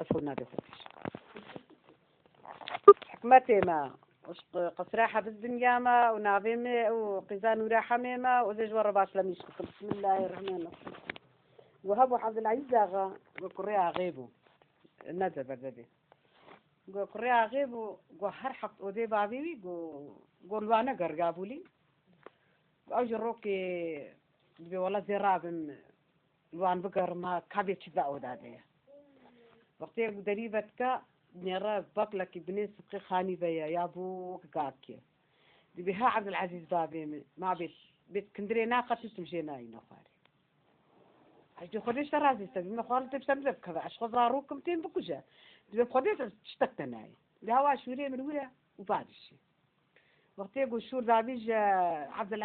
أصلنا دفتش حكمتي ما قصراحة بالدنيا ما ونعظيمي وقيزان وراحة ما وزيج ورا باش لم يشكر بسم الله الرحمن الرحيم وهبو عبد العزيز غا وكريا غيبو نزل بردي وكريا غيبو وهر حق ودي بابي قولوانا قرقابو لي وأجروكي بي والله زراب الوان بقر ما كابي تشذا ودادية وقتي دريبتك نرى بقلك بني سبقي خاني بيا يا ابو كاكي دي بها عبد العزيز بابي ما بيت كندري ناقة تمشي ناي نخاري أجي خديش ترازي سبي ما خالد بسمزب كذا عش خضاروكم تين بكوجا دي خديش تشتكت ناي دي هوا شوري من ولا وبعد الشيء وقتي يقول شور ذابيج عبد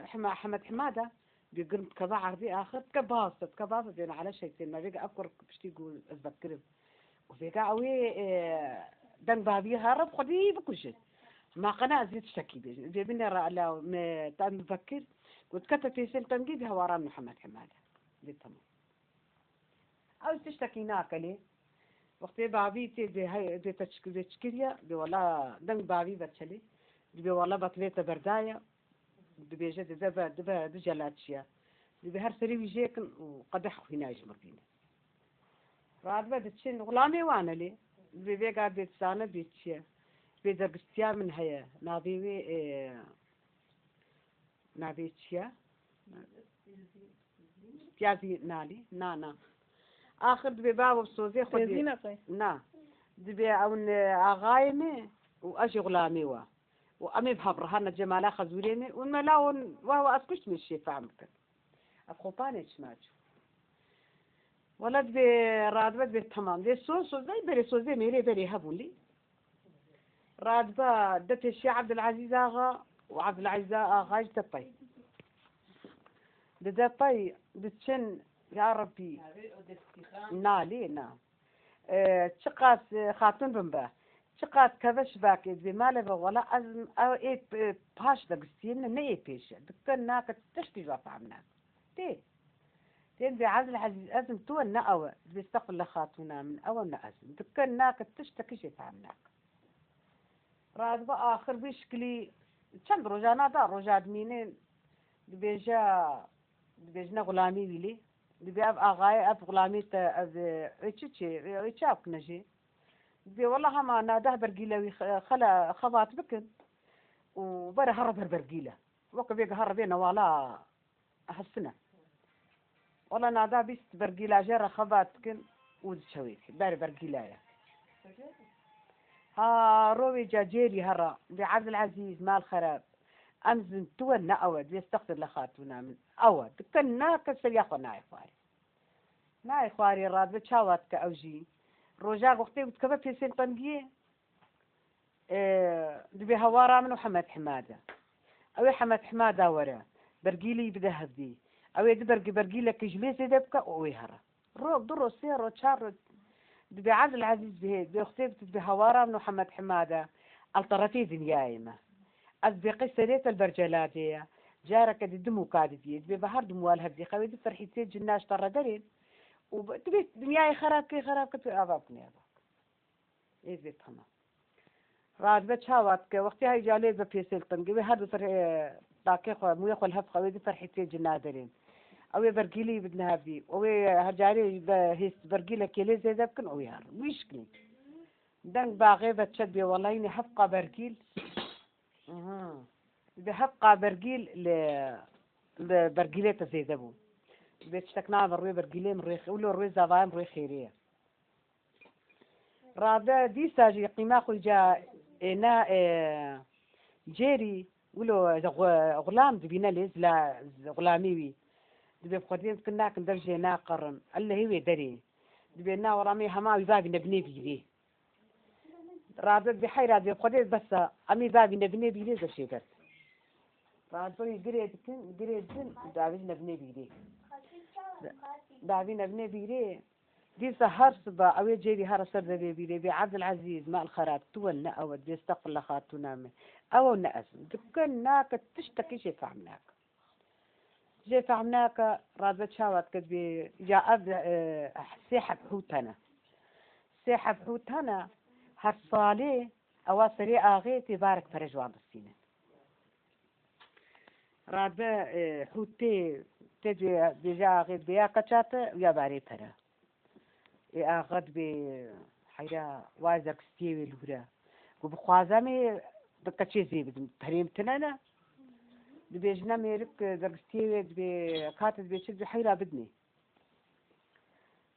حمد حماده بيقرب كذا عربي آخر كباسط يعني على شيء ما بيجي أذكر بشتي يقول أتذكره وفيك أوي دن بابي هرب خدي بكل شيء ما قناة زيت شكي بيجي بينا رأى ما تام بفكر قلت كتب في سنة تنجيبها ورا محمد حمادة دي تمام أو تشتكي ناكلي وقت بابي تي هاي دي تشكيليا دي والله دن بابي بتشلي دي والله بطليت برداية دي بيجي دبا دجلاتشيا دي بهر سري بيجيك وقدح هنا يجمر فينا بعد ما تشين غلامي وانا لي بيجا بيتسانة بيتشيا بيدا بستيا من هيا نابيوي نابيتشيا بيازي نالي نا آخر دبي بابو بصوزي خدي نا دبي أون أغايمي وأجي غلامي وأمي بهبرهنا جمالا خزوريني والملاون وهو أسكش من الشيء فهمك أخوباني شماج ولد برادبة بالتمام دي سوسو زي بري سوزي ميري بري هبولي رادبة دت الشيء عبد العزيز آغا وعبد العزيز آغا دتطي دتطي دتشن يا ربي نالي نعم تشقاس خاتون بنبه شقات كذش باكي بماله ولا أزم أو إيه باش دقستين نية بيش دكتورنا كتشتي جواب عمنا تين بعز العزيز أزم تو النقوة بيستقبل خاتونا من أول نأزم دكتورنا كتشتكي شيء عمناك راد بقى آخر بيشكلي كم رجانا دار رجاد مينين بيجنا غلامي بيلي بيأب أغاية أب غلامي أب إيشاب نجي بي والله ما ناده برجيلة خلا خبات بكن وبره هرب برجيلة وقت بيجي هربينا ولا أحسنا والله ناده بيست برجيلة جرى خبات بكن وتشويك دار برجيلة يا ها روي جاجيري هرا بعبد العزيز مال خراب أمزن تونا أود بيستقبل لخاتونا من أود كنا كسر ياخذ ناي خواري راد بتشاوت كأوجي روجاق وقتي بتكبر في سن طنجية دبي هوارا من محمد حمادة أو حمد حمادة ورا برجيلي بذهب دي أو يد برجيلة كجليس يدبك ويهرا روب درو سير وشار دبي عبد العزيز بهيد بأختي دبي هوارا من محمد حمادة الطرفي دنيايمة أصدقائي سريت البرجلاتية جارك الدمو كادتي دبي بحر دموال هدي خوي دي فرحتي جناش ترى درين وتبي دنياي خراب كتو أبابني أبا إيه زي تمام راد بتشاوت وقتها هاي جالي بفيسل تنقبي هذا دقيقة مو يخل هف خوي دي فرحتي جنادرين أو يبرجيلي بدنا هبي أو هجاري بهيس برجيلة كيلي زي ذبكن أو يهر مشكلة دنق باغي بتشبي والله إني حفقة برجيل بحفقة برجيل برجيلة زي ذبو بيتشتكنا بروي برجيلة من ريخ ولو روي زباين روي خيرية رابع دي ساجي قيمة خل جا إنا جيري ولو غلام دبينا ليز لا غلاميوي دبي بقدين كنا كندرجي ناقرن الله هو دري دبينا ورامي هما بابي نبني بيدي رابع بحيرة دبي بقدين بس أمي بابي نبني بيدي ذا شيء بس رابع قريت بابي نبني بيدي بابي نبني بيدي دي سهر صبا أو جيبي هرا سر ذبي بيدي بعبد العزيز ما الخراب تولنا أو بيستقل خاتونا من أو نأس دكناك تشتكي شيء فهمناك جي فهمناك راد بتشاوت كتبي جاء سيحة حوتنا سيحة بحوت هنا هالصالي أو سريع آغي تبارك فرجوان بالسينة رابع حوتي تجي بيجا غير بيا كشات ويا باري فرا أخذ بحيرة وازك ستيوي الورا وبخوازمي بكتشي زي بدم تريم تنانا بيجنا ميرك زغستيوي بكاتب بيشد بحيرة بدني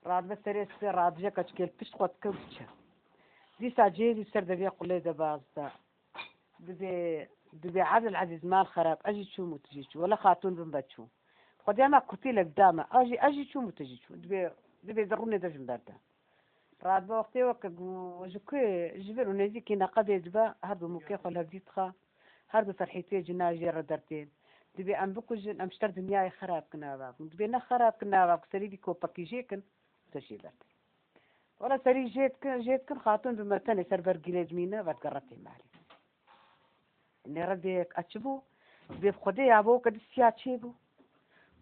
راد بسريس راد جاك كيل بيش قط كوتشا دي ساجيري سر دبي قلي دبازتا دبي عبد العزيز مال خراب اجي شو متجيشو ولا خاتون بنبتشو خدي ما كنتي لك داما اجي شو متجيشو دبي ضروني دجن بردا راد بوقتي وكو جوكي جبر ونزي كي نقد دبا هادو موكي خلا بديتخا هادو فرحيتي جناجي ردرتين دبي ام بكو جن ام شتر دنياي خراب كنا باب دبي نا خراب كنا باب سري بيكو باكيجيكن تشي برد ولا سري جيتكن خاتون بمرتني سربر جليد مينا بتقرتي معي إني رديك أتشبو بخدي يا أبو كده سيا تشيبو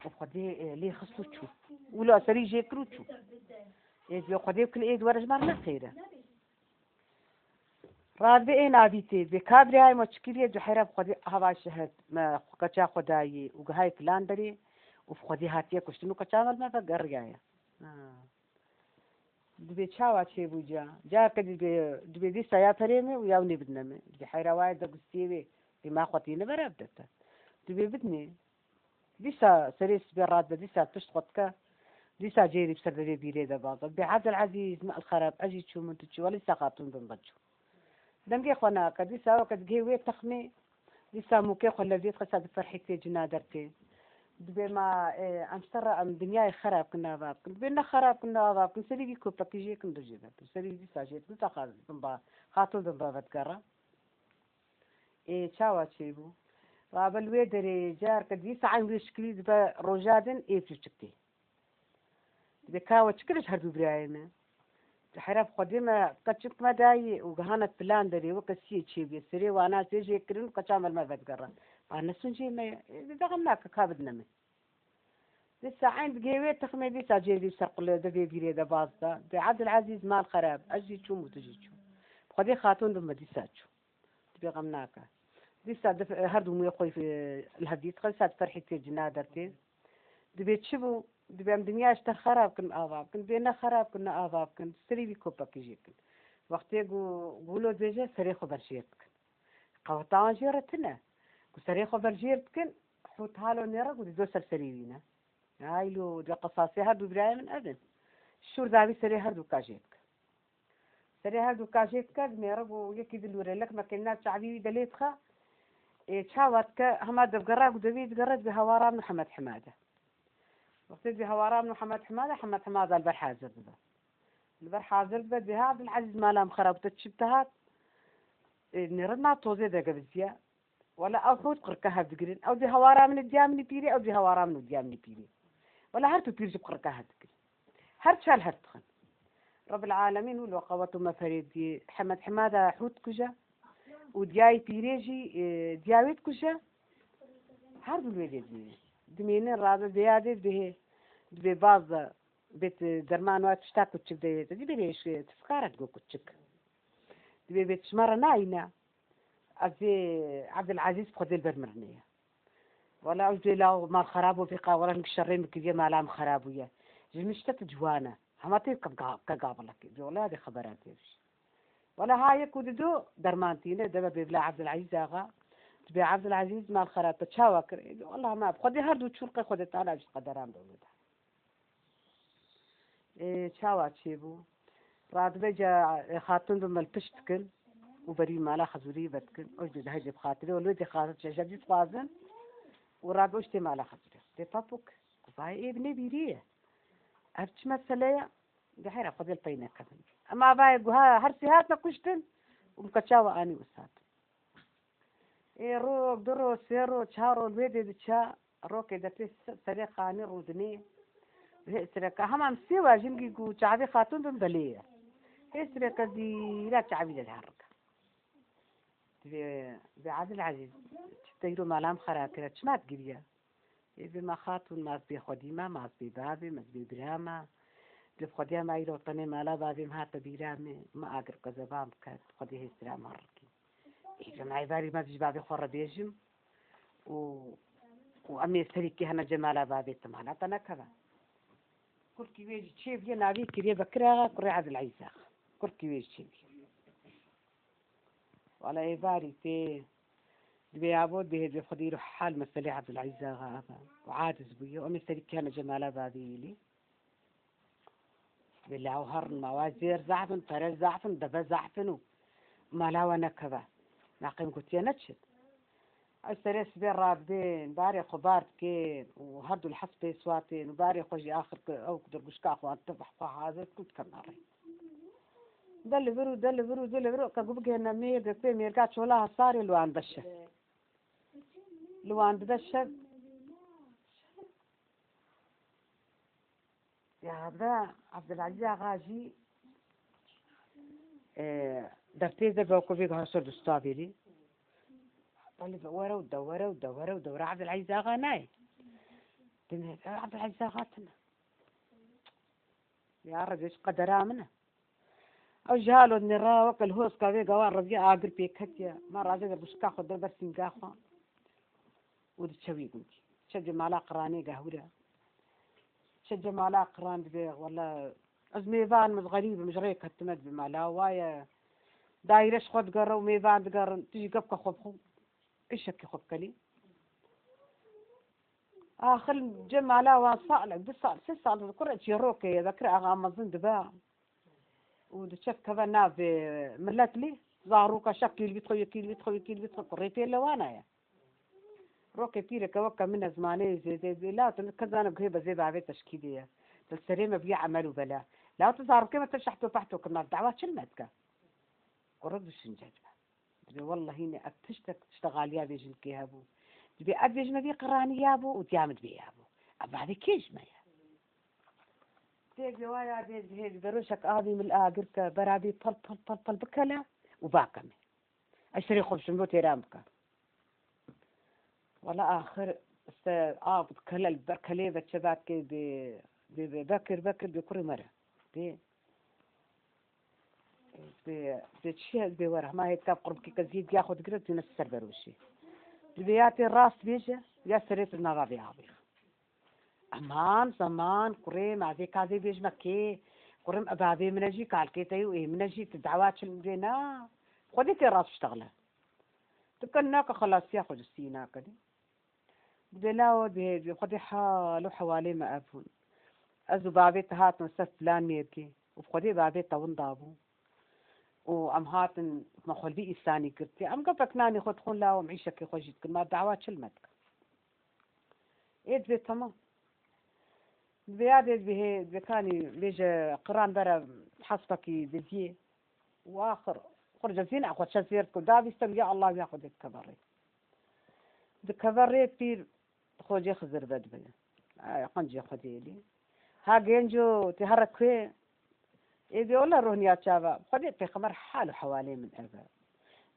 وبخدي ليه خصو تشو ولا سري جيكرو تشو إيه بخدي كل إيد ورج مرنا خيرة راد بإيه نابيتي بكابري هاي مشكلة جحيرة بخدي هوا شهد ما كتشا خداي وجهاي فلان دري وبخدي هاتيه كشتنو كتشامل ما بقر جاية دبي تشاوا تشيبو جا كده دبي دي سيا فريمي وياوني بدنامي جحيرة وايد دقستيبي ما خطينا برابدتا تبي بدني ديسا سريس براد ديسا تشتقطك ديسا جيري بسر بيري دا بعض بعبد العزيز ما الخراب اجي تشو من تشو ولا ساقطون بنبجو دمجي خونا كديسا وقد جيوي تخمي ديسا موكي خلا بيت خساد فرحتي جنادرتي دبي ما امشترى ام دنياي خراب كنا باب بينا خراب كنا باب كنسري بيكو باكيجي كندجي سري ديسا جيت كنت خاطر بنبا خاطر بنبا بتقرا إيه شاوا تشيبو رابل ويدري جار كدي ساعة ويشكلي دبا روجادن إيه بتشكتي بكاوة شكلش هردو براينا تحرف قديمة كتشك ما داي وجهانة بلان دري وكسي تشيبي سري وأنا تيجي كرين كشامل ما بتقرا أنا سنجي ما دغمناك كابدنا من لسه عند جيوي تخمي دي ساجيري سرقل دبي بيري دبازتا بعبد العزيز مال خراب أجي تشوم وتجي تشوم خدي خاتون بمدي ساتشو تبي غمناك لسه هردو مو يقوي في الهديت خلصت فرحتي جنادرتي دبي تشبو دبي ام دنياش تخراب كن آباب كن بينا خراب كنا آباب كن سري بيكو باكيجيكن وقتي قولو ديجا سريخو برشيتكن قوطان جيرتنا سريخو برجيرتكن حوت هالو نيرا ودي دوسر سريوينا هايلو دي قصاصي هردو براي من أذن الشور ذابي سري هردو كاجيتك سري هردو كاجيتك نيرا ويكي دلوري لك ما كنات شعبي دليتخا شاوتك هماد بقرا ودبيت قرد بهوارا محمد حماده وقت بهوارا محمد حماده البرح حاضر ذا البرح حاضر ذا بهذا العزيز ما لام خراب تشبتهات نردنا توزي ذا قبزيا ولا أفوت قركها بقرين أو بهوارا من الديامني بيري أو بهوارا من الديامني بيري ولا هرتو بيرجي بقركها بقرين هرت شال هرتخن رب العالمين والوقوات ما فريد حمد حماده حوت كجا ودياي بيريجي دياويت كوشا هردو الويدي دمينين رابع بيادي به بعض بيت درمان وقت تشتاكو تشك دي بيريش تفكارت جو كتشك دي بيت شمارة ناينا أبي عبد العزيز بخدي البرمرنية ولا أجي له ما خرابو في قاورا نكشرين كذي ما لام خرابويا جمشتت جوانا هما تيب كقابلك ولا هذه خبراتيش ولا هاي كوددو درمانتينا دابا بيبلا عبد العزيز اغا تبي عبد العزيز مال خراب تشاوكر والله ما بخدي هردو تشلقي خدي طالع جي قدران دولتها إيه تشاوا تشيبو راد بيجا خاتون بمال بشتكن وبري مالا خزوري بتكن وجد هيدي بخاطري ولودي خاطر جديد قازن وراد وشتي مالا خزوري دي بابوك باي ابني بيريه أبتش مسألة دحيرة خدي البينة كذا أما باي جوها هرسي هات نكشتن ومكتشاوى أني وسات إيه روك درو سيرو تشارو الويدي دشا روك إذا تيس سريقة أني رودني هي سريقة هم مسيوا جنجي جو شعبي خاتون بمبلية هي سريقة دي لا شعبي للحركة بعبد العزيز تيرو مالام خراكرة شمات جريا بما خاتون ما بي خديمة ما بي بابي ما بي براما خديها ما يلو طني ما لا بابي ما تبيرامي ما أقدر كذبام كات خديه السلام مركي إذا ما يبالي ما تجي بابي خورة بيجم وأمي سريكي هنا جمالا بابي تمانا أنا كذا كل كي بيجي تشيف ينا بي كريه بكرة كريه عبد العزيز كل كي بيجي تشيف ولا يبالي تي بيعبود به خديرو حال مسلي عبد العزيز غابة وعاد زبيه وأمي سريكي هنا جمالا بابي لي بالله وهرن موازير زعفن فرز زعفن دبا زعفن وما لا وانا كذا ناقم قلت يا نتشد السريس بين رابدين باري خبارت كين وهردوا الحسبي سواتين وباري خوجي آخر أو قدر قشكاخ وان تبح هذا كنت كناري دل برو كقبقى هنا مير في ميرقات شولاها صاري لوان دشة يا هذا عبد العزيز غاجي درتي ذا بوكوفيك هاسر دستابيلي طلب ودورة عبد العزيز غناي عبد العزيز غاتنا يا رجل ايش قدر منه او جهالو النرا وكل هوس كافي قوار رجع اقر بيكتيا ما راجع بس كاخذ بس نقاخا ودتشوي قلتي شجع مالا قراني قهوره شجع مالا قران بي ولا ازميفان مش غريبه مش غير كتمت بمالا وايا دايرش خد قرا وميفان قرا تيجي قبك خبخو ايش هكي خبكلي خل جمع لا وصالك بصال سال كرة يروكي ذكر أغام ظن دبا ودشك كذا ناب ملت لي ظهروك شكل بيدخل قريتي لوانا يا روكي بيرك وكا من زماني زي لا كذا أنا بهيبة زي بعد تشكيلية السريمة بيع عملوا بلا لا تظهر كما تشحتوا بحتوا كنا الدعوات شلمتك قرب الشنجاج والله هنا أبتشتك تشتغل يا بيجن كيهابو تبي أبيج ما بي قراني يابو وتيامد بي يابو أبعد كيش ما يا تيجي ويا بيج هيك بروشك آبي من الآجرك برابي طل بكلا وباكمه أشتري خبز مبوتي رامك ولا آخر بكلا البركلي بتشبات كي بكر بكل مرة بتشيل بورا ما هي كاب قرب كي كزيد ياخذ قرب تنسر بروشي البيات الراس بيجي يا سريت النظر عبيخ أمان زمان قريم عذيك هذي بيج مكي قريم أبابي منجي كالكيتي وإيه منجي تدعوات شلنا خديتي راس اشتغله تكناك خلاص ياخذ السينا كده بلاود بيجي خدي حاله حوالي ما أفون أزو بابي تهات نسف بلان ميركي وخدي بابي تون ضابو وأم هاتن مخول بي إنساني قرتي أم قفك ناني خد خون لا ومعيشك يخوجي ما دعوات شلمتك إيه بي تمام بيادة به بكاني بيجي قران برا حسبكي بزيه وآخر خرج زين أخذ شزيرتكم دا بيستمع الله بياخذ الكبري الكبري بير خوجي خزر بدبنا قنجي خديلي ها جنجو تهرك فيه إذا ولا رهنيات شابا خدي في خمر حاله حوالي من أبا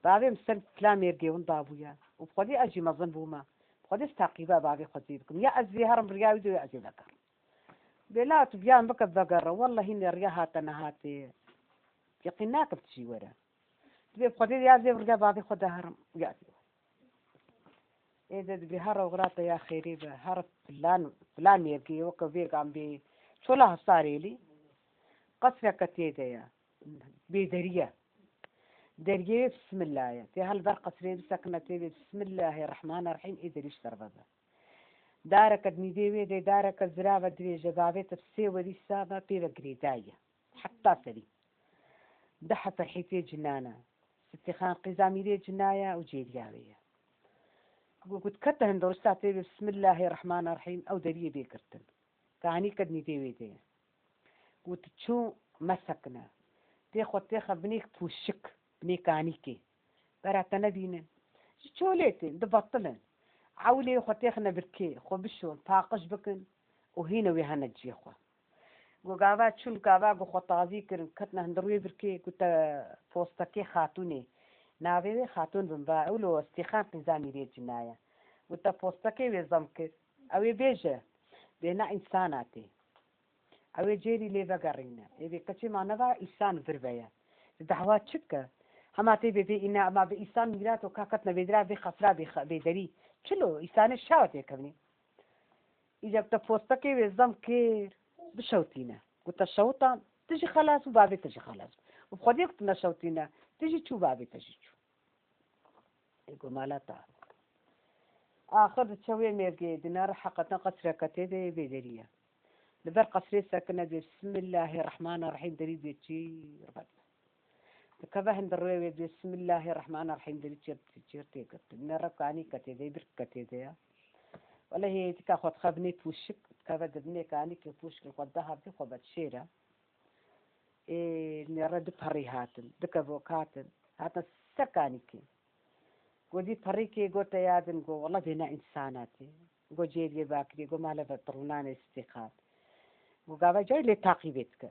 بابي مستلم كلام يرجع ونضابويا وبخدي أجي مظن بوما بخدي استعقيبا بابي خدي بكم يا أزي هرم رياوي يا أزي ذكر بلا تبيان بك الذكر والله هني رياها تنهاتي يقيناك بتشي ورا تبي بخدي يا أزي رجع بابي خد هرم يا أزي إذا بهرة وغراطة يا خيري بهرة فلان يرجع وكبير عم بي شو لها صاري لي قصفة كتيدة يا بدرية درية بسم الله يا في هالبرقة سرير سكنة بسم الله الرحمن الرحيم إذا ليش تربضة دارك النديوي دي دارك الزرابة دي جبابة تفسير دي السابة في بقريداية حتى سري دحى فرحيتي جنانة ستي خان قزامي دي جناية وجيلياوية قلت كتهن دورستاتي بسم الله الرحمن الرحيم أو درية بيكرتن كاني كد نديوي دي قلت شو مسكنا تاخذ بنيك توشك بنيك عنيكي برات نبينا شو ليتي دبطلن عولي خطيخنا بركي خو بشو طاقش بكن وهنا ويهنا تجيخوا وقابات شو القابات وخطازي كرن كتنا هندروي بركي كنت فوستكي خاتوني نابي خاتون بنبا اولو استخان نظامي ريت جناية كنت فوستكي ويزمكر او بيجا بينا انساناتي أو جيري لي بقرينا إذا كتشي ما نبا إنسان فربيا دعوات شكا هما تبي في إنا ما بإنسان ميلاد وكاكتنا بدرا بخفرا بدري شلو إنسان الشاوت يكمني إذا بتفوستك وزم كير بشوتينا قلت الشوطة تجي خلاص وبابي تجي خلاص وبخدي قلت شوتينا تجي شو بابي تجي شو يقول ما لا تعرف آخر تسوي ميرجي دينار حقتنا قصرة كتيدة بدرية لبر قصري ساكنة بسم الله الرحمن الرحيم دري بيتي ربط كبهن دروي بسم الله الرحمن الرحيم دري تشير تيكت نرك عني كتيدة برك كتيدة ولا هي تكاخد خبني توشك كبد بني كاني كفوش القدها بتخبط شيرة نرد بحري هاتن دكافوكاتن هاتن سكانيكي ودي بريكي قلت يا دن قو والله بنا إنساناتي قو جيلي باكري قو مالا بطروناني استيقاظ وقابا جاي لي تاقيبتك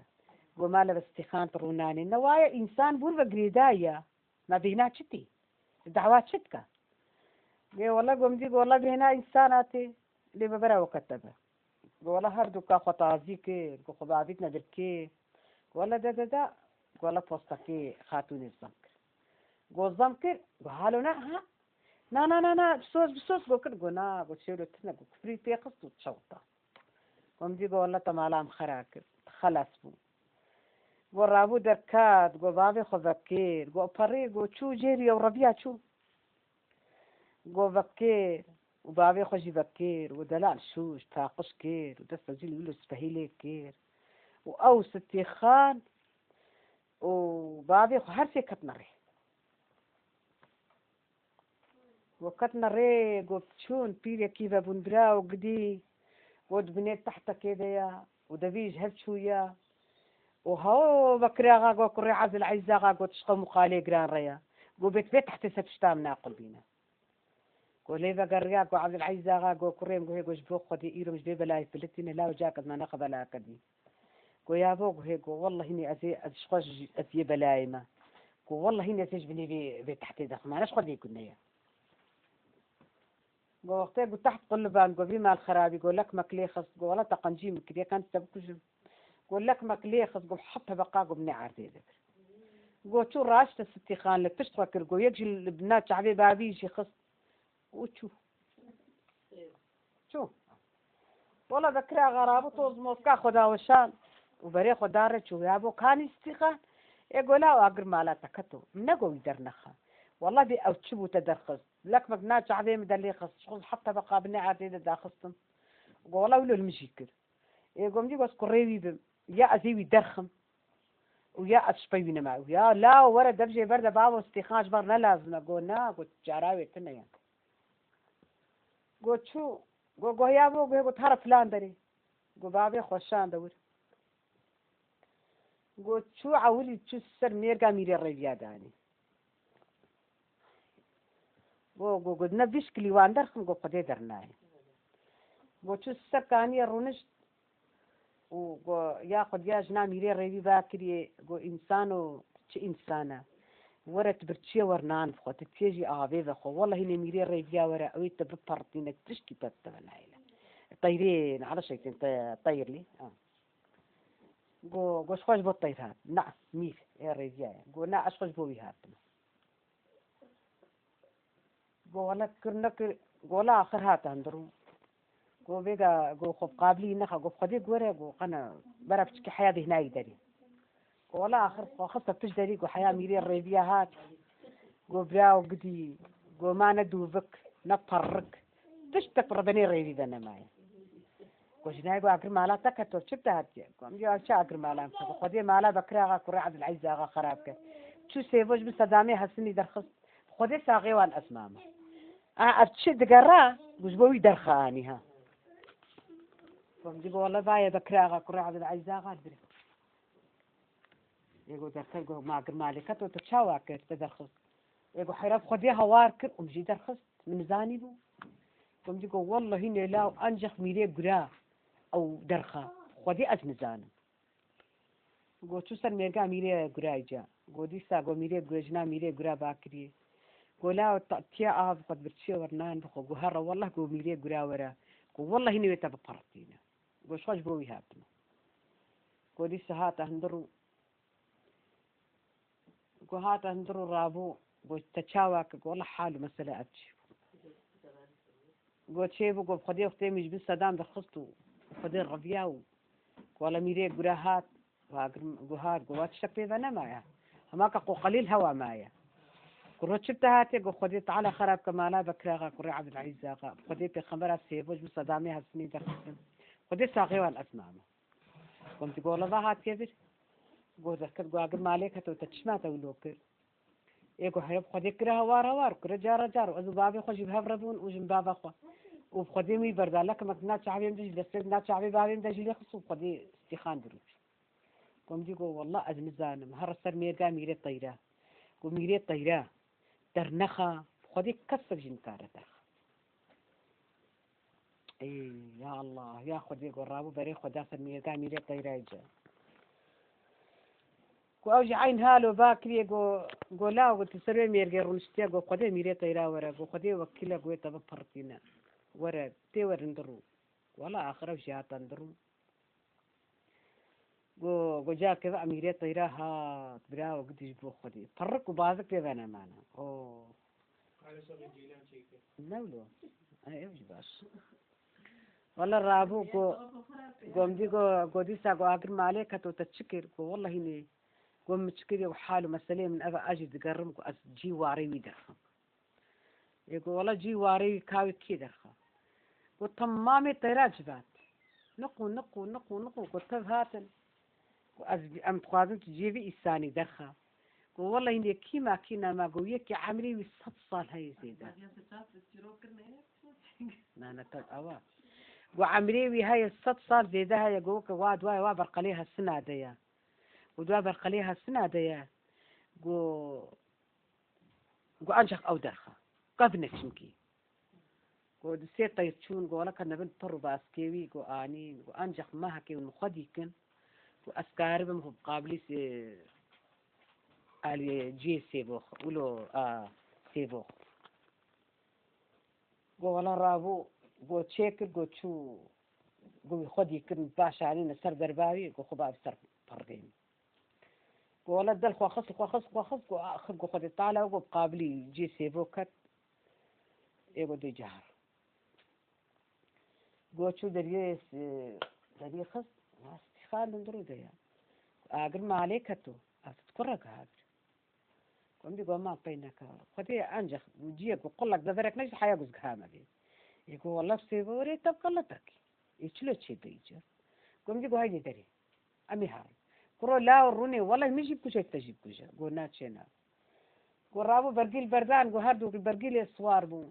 قو مالا باستيقان طروناني نوايا إنسان بول بقريدايا ما بينا شتي الدعوات شتك قو والله قوم دي قو والله بنا إنساناتي اللي ببرا وكتبه قو والله هردو كاخو تازيكي قو خبابيتنا دركي قو والله دا قو والله فوستكي خاتوني الزنكر قو الزنكر قو هالو ها نا بسوس قو كر قو نا قو تشيلو تنا قو كفري تيقص وتشوطة قوم دي قو والله تمالام خراكر خلاص بو قو رابو دركات قو بابي خو بكير قو بري قو شو جيري وربيع شو قو بكير وبابي خو جي بكير ودلال شوش تاقش كير ودست جيل يقولو سبهيلي كير وأو ستي خان وبابي خو هرسي كتنري وكتنا ريق وبتشون بيريا كيفا بندرا وقدي ود بنيت تحت كده يا ودبيج هل شوية وهو بكراغا وكري عزل عزاغا وتشقو مقالي جران ريا بيت تحت سبشتام ناقل بينا ولي بقريا وعزل عزاغا وكري مقوهي وجبوق خدي إيرو مش بيبلاي فلتين لا وجاكد ما نقبل أكدي يا بوق هيك والله هني أشخاص أزي بلاي ما والله هني أتجبني بتحت دخل ما ناش خدي كنا يا وقتها قلت تحت قلبان قو بما الخراب يقول لك مكليخص قو ولا تقنجي مكريا كانت تبكج قول لك مكليخص قو حطها بقى قو بني عارتي قو شو راشت الستي خان لك تشترك قو يجي البنات شعبي بابي يجي خص وشو شو والله ذكرها غرابة طوز موسكا خدا وشان وبري خدارة شو يابو كان استيقان يقول لا وأقر مالا تكتو منقو يدرنخا والله بي أو تشبو تدرخص لك مقناة شعبي مدلي خص شغل حتى بقى بني عادي داخصتم والله ولو المشيكر يقوم دي بس قريبي بم يا أزيوي درخم ويا أتشبينا معه يا لا ورا درجة بردة بابا استيخان جبر لا لازم قلنا قلت جاراوي تنا يعني قلت شو قلت يا أبو قلت هرب فلان دري قلت بابي خوشان دور قلت شو عولي شو السر ميرقا ميري الرجال داني قلت نبيش كلي وان درخم قلت قدي درناي قلت شو السر كاني الرونش وياخذ يا جنا ميري ريبي باكري إنسانو شي إنسانة ورا تبرتشي ورنان فخو تتيجي آبي فخو والله هني ميري ريبيا ورا أوي تببرتينك تشكي تتبع العيلة طيرين على شيء طير لي قو شخوش بو الطير هات نعم مير يا ريبيا قو نا أشخوش بوي هات قو ولا كرنك قو لا آخر هات هندرو قو بيجا قو خب قابلي نخا قو خدي قوري قو قنا برافش كحياة هنا يدري قو لا آخر قو خصك تجدري قو حياة ميري الريبيا هات قو براو قدي قو ما ندوبك نطرك تشتك ربني الريبي ذا معي قو جناي قو أقر مالا تكتور شبتها هاتي قو أمجي أشياء أقر مالا قو خدي مالا بكراغا قو رعد العزاغا خرابك شو سيبوش بصدامي هسني درخص خدي ساقي وان أسمامه أتشد قرا قو جبوي درخاني ها فمجيب والله باية بكراغا كرة عبد العزاغا أدري يقول درخل ما أقر مالكات وتتشاواكر تدرخص يقول حيراب خديها واركر ومجي درخص من زانبه فمجيب والله هنا لا أنجخ ميري قرا أو درخا خدي أزم زانب يقول شو سر ميرقا ميري قرا جا يقول ديسا يقول ميري قرا جنا ميري قرا باكري يقول لا تأتيا قد برتشي ورنان بخو يقول هرا والله يقول ميري قرا ورا يقول والله هنا يتبقرتينا قوش خوش بوي هاتنا قولي سهات هندرو قهات هندرو رابو قول تشاواك قول حاله مسألة أبشي قول شيبو قول خدي وقتي مش بس صدام دخلتو خدي الربياو ولا ميري قراهات وقهات قوات شكلي ذا معايا هماك قو قليل هوا معايا قررت شفتها هاتي قو خدي تعالى خراب كمالا بكراغا قري عبد العزيز زاغا خدي بخمرة سيبوش بس صدامي هالسنين دخلتم خدي ساقي والأسمامة قمت قول الله هات كبير قول ذكر قاقل مالك هتو تتشماتا ولوكر يقول هيب خدي كره وار كره جار وأزو بابي خوش بهبردون وجن بابا خو وبخدي مي بردا لك ما كنا شعبي مدج لسه كنا شعبي بابي مدج لي خصو بخدي استخان دروش قم دي قول والله أزم زانم هرسر ميرقا ميري طيرة قول ميري طيرة درنخا خدي كسر جنكارتها اي يا الله يا خدي قول رابو بري خدا سر ميرقا ميري طيرة يجا وأوجي عين هالو باكري جو لا قلت سروي ميرجع رونشتيا جو خدي ميري طيرا ورا جو خدي وكيلا جو تبى فرتينا ورا تيور ندرو ولا آخر وجهات ندرو جو جا كذا ميري طيرا ها برا وقت يجبو خدي فرق وبازك كذا أنا معنا أوه نولو أنا إيش باش والله رابو جو مدي جو دي ساقو آخر مالك هتو تتشكر جو والله هني قوم مشكلة وحاله مسألة من أبا أجي تقرم جي واري ويدرخم يقول والله جي واري كاوي كي درخم قلت مامي طيرات جبات نقو قلت هاتن أم تخاذن تجيبي إنساني درخم قل والله إني كيما كينا ما قويك يا عمري وست صال هاي زيدا أنا تل أوا وعمري وي هاي ست صال زيدا هاي يقولك واد واي وابرق عليها السنة ديا ودوابر قليها السنة ديا قو أنجخ أو درخة قبنك شمكي قو دسيت طيرتشون قو لك أنا بنت طرو باسكيوي قو آني قو أنجخ ما هكي ونخديكن قو أسكاري بمخب قابلي آلي جي سيبوخ ولو سيبوخ قو ولا رابو قو تشيكر قو تشو قو خديكن باشا علينا سر درباوي قو خباب سر فرقين ولا دل خواخص أخذ خد الطالع وقابلي جي سيبوكت يقول دي جهر قلت شو دريس خص استخال ندرو ديا أقل ما عليك هتو أتذكرك هذا قم دي قوم ما بينك خدي أنجح وجيك وقول لك ذكرك نجد حياة جزء هامة دي يقول والله سيبوري تبقلتك يشلو شيء بيجر قم دي قوم هاي دري أمي هاي قرو لا وروني والله مش يبكوش تجيب كوشة قلنا شنا قرابو برجيل بردان قو هردو برجيل السوار بو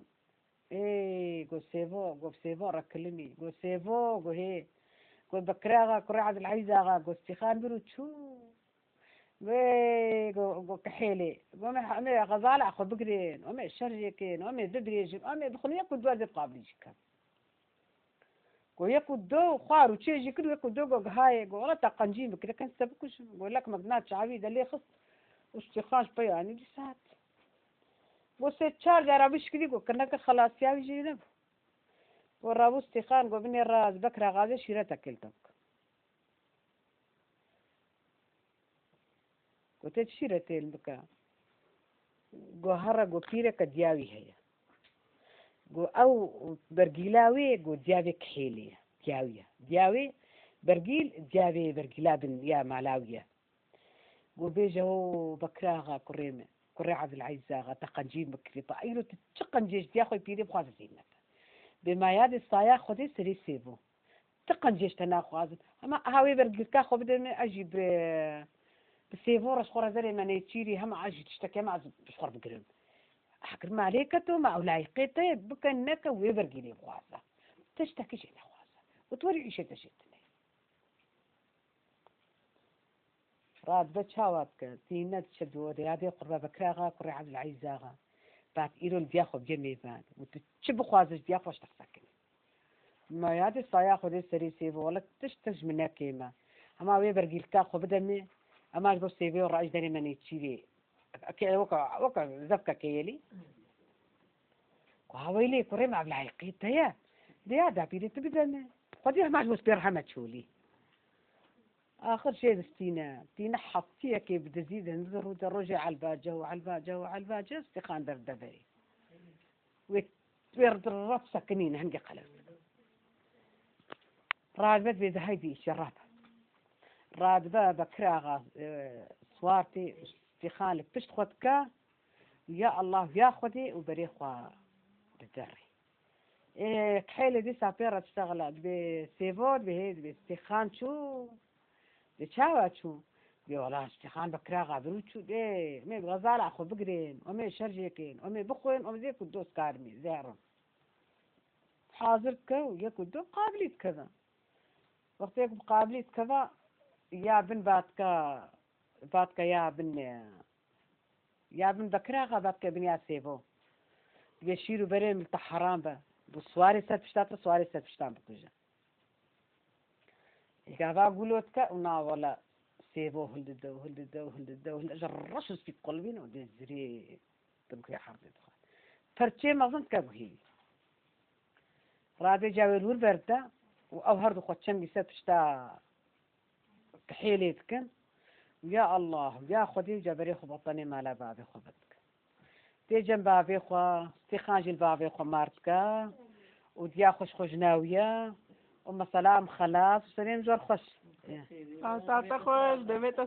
إيه قو سيفو ركلمي قو سيفو قو هي قو بكراغا قرا عبد العزيز قو استخان برو شو قو كحيلي قو مي غزالة أخو بقرين ومي شرجكين ومي ذبريجين ومي بخلي يكو دوازي قابلي جكا قو يكو دو خارو تشيجي كده يكو دو قو هاي قو ولا تقنجين بكده كان سبكوش قو لك مقنات شعبي ده ليه خص واستخاش بياني دي ساعت قو سيتشار جارا بش كده قو كنك خلاص ياوي جينب ورابو استخان قو بني الراز بكرا غازي شيرتك كلتك قو تشيرتين بكا قو هرا قو بيرا كدياوي هيا قو أو برجيلاوي قو دياوي كحيلي دياوي برجيل دياوي برجيلابن يا مالاوية قو بيجو بكراغا كريمة كري عبد العزيزاغا تقنجين بكري طايلو تقنجيش دياخوي بيري بخواز زينك بما ياد الصايا خدي سري سيبو تقنجيش تناخواز أما هاوي برجيل كاخو بدل أجيب بسيفو رشخورة زري ما نيتشيري هم أجي تشتكي ما أجي بشخور بقرم حكر ما عليكتو ما أولايقيتي بكنك ويبرجيلي بخوازة تشتكي شيء خوازة وتوري إيش تشتني راد بتشاوك تينا تشدو رياضي قربة بكراغا قري عبد العزيزاغا بعد إيرو البياخو بجميفان وتشبو خوازش بياخو اشتخسكني ما يادي صاياخو دي سري سيبو ولا تشتج منها كيما أما ويبرجيل كاخو بدمي أما أجبو سيبو رأيش داني ماني تشيري وكا زفكا كيلي وهاويلي كريم عبد العيقيد تيا. เ ديا ดา بيري تبدأ خديها ما عجبوس بيرحمة تشولي آخر شيء تينا حطيها كي بتزيد نذر ودرجة على الباجة وعلى الباجة وعلى الباجة استخان دردبري ويرد الرب سكنين هنجي قلب راد بد هاي بي شراب راد بكراغا صوارتي استخان لك تشتخدك يا الله يا خدي وبريخوا بالدري كحيلة دي سابيرة تشتغل بسيفود بهيد باستخان شو بتشاوى شو بيولا استخان بكراغا بروتشو دي مي بغزالة أخو بقرين ومي شرجيكين ومي بخوين ومي زي كدوس كارمي زيرون حاضر كو يكدو قابليت كذا وقت يكب قابليت كذا يا بن باتكا يا بن بكراغا باتكا بن يا سيفو بيشيرو برين الطحران با بصواري سات صواري سات بشتان بكوجا يقابا قولوتك ونا ولا سيبو هلدو جرشو في قلبين ودي الزري تبكي حرب دخل فرتشي ما ظنت كبهي رادي جاوي الوربردا وأوهرد خوتشم بيسات بشتا كحيليتكن يا الله يا خدي جبري خو بطني مالا بابي خبتك تيجن بابي خو استخانج البابي خو مارتكا وديا خوش ناوية وما سلام خلاص وسلام جور خوش خلاص خوش ببيت